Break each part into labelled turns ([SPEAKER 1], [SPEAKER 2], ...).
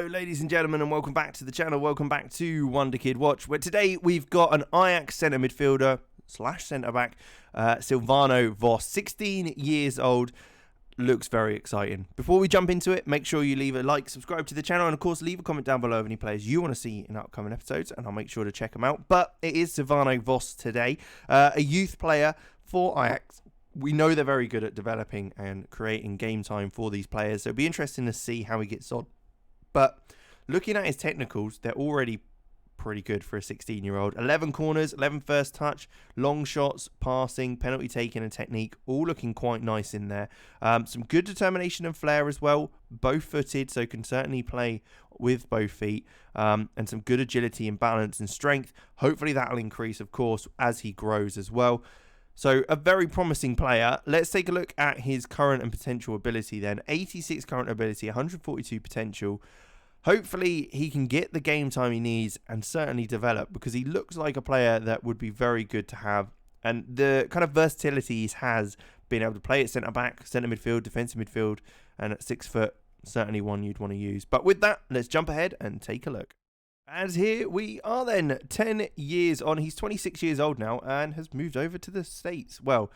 [SPEAKER 1] ladies and gentlemen, and welcome back to the channel. Welcome back to Wonderkid Watch, where today we've got an Ajax centre midfielder / centre back, Silvano Vos, 16 years old. Looks very exciting. Before we jump into it, make sure you leave a like, subscribe to the channel, and of course leave a comment down below of any players you want to see in upcoming episodes, and I'll make sure to check them out. But it is Silvano Vos today, a youth player for Ajax. We know they're very good at developing and creating game time for these players, so it'll be interesting to see how he gets on. But looking at his technicals, they're already pretty good for a 16-year-old. 11 corners, 11 first touch, long shots, passing, penalty taking and technique, all looking quite nice in there. Some good determination and flair as well, both-footed, so can certainly play with both feet, and some good agility and balance and strength. Hopefully that'll increase, of course, as he grows as well. So a very promising player. Let's take a look at his current and potential ability then. 86 current ability, 142 potential. Hopefully he can get the game time he needs and certainly develop, because he looks like a player that would be very good to have. And the kind of versatility he has, being able to play at centre-back, centre midfield, defensive midfield, and at 6 foot, certainly one you'd want to use. But with that, let's jump ahead and take a look. And here we are then, 10 years on. He's 26 years old now and has moved over to the States. Well,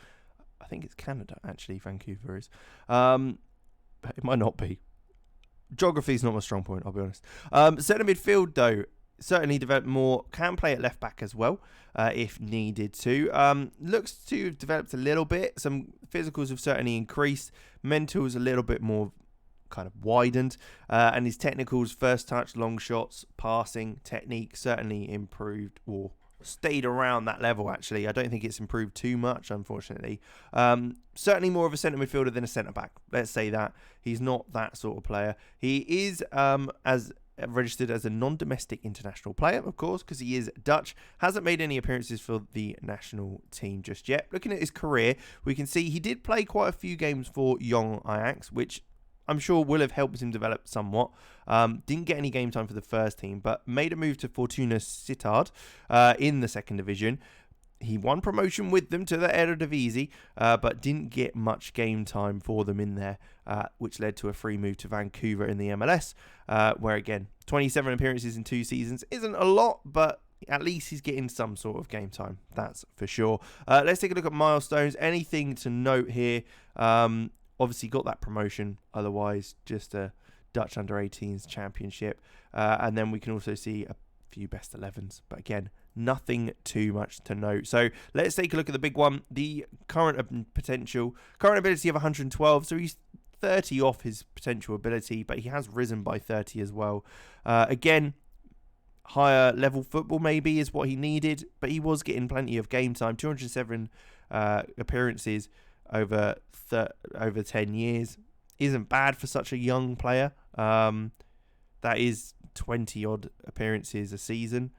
[SPEAKER 1] I think it's Canada, actually, Vancouver is. It might not be. Geography is not my strong point, I'll be honest. Centre midfield, though, certainly developed more. Can play at left back as well, if needed to. Looks to have developed a little bit. Some physicals have certainly increased. Mentals a little bit more kind of widened. And his technicals, first touch, long shots, passing, technique, certainly improved or stayed around that level, actually. I don't think it's improved too much, unfortunately. Certainly more of a centre midfielder than a centre-back. Let's say that. He's not that sort of player. He is as registered as a non-domestic international player, of course, because he is Dutch. Hasn't made any appearances for the national team just yet. Looking at his career, we can see he did play quite a few games for young Ajax, which I'm sure will have helped him develop somewhat. Didn't get any game time for the first team, but made a move to Fortuna Sittard in the second division. He won promotion with them to the Eredivisie, but didn't get much game time for them in there, which led to a free move to Vancouver in the MLS, where again, 27 appearances in 2 seasons isn't a lot, but at least he's getting some sort of game time, that's for sure. Let's take a look at milestones. Anything to note here? Obviously got that promotion, otherwise just a Dutch under-18s championship. And then we can also see a few best 11s. But again, nothing too much to note. So let's take a look at the big one. The current ability of 112. So he's 30 off his potential ability, but he has risen by 30 as well. Again, higher level football maybe is what he needed, but he was getting plenty of game time. 207 appearances over 10 years isn't bad for such a young player. That is 20 odd appearances a season,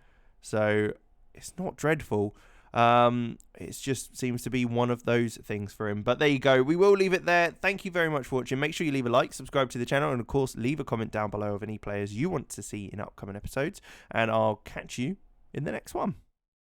[SPEAKER 1] so it's not dreadful. It just seems to be one of those things for him. But there you go, we will leave it there. Thank you very much for watching. Make sure you leave a like, subscribe to the channel, and of course leave a comment down below of any players you want to see in upcoming episodes, and I'll catch you in the next one.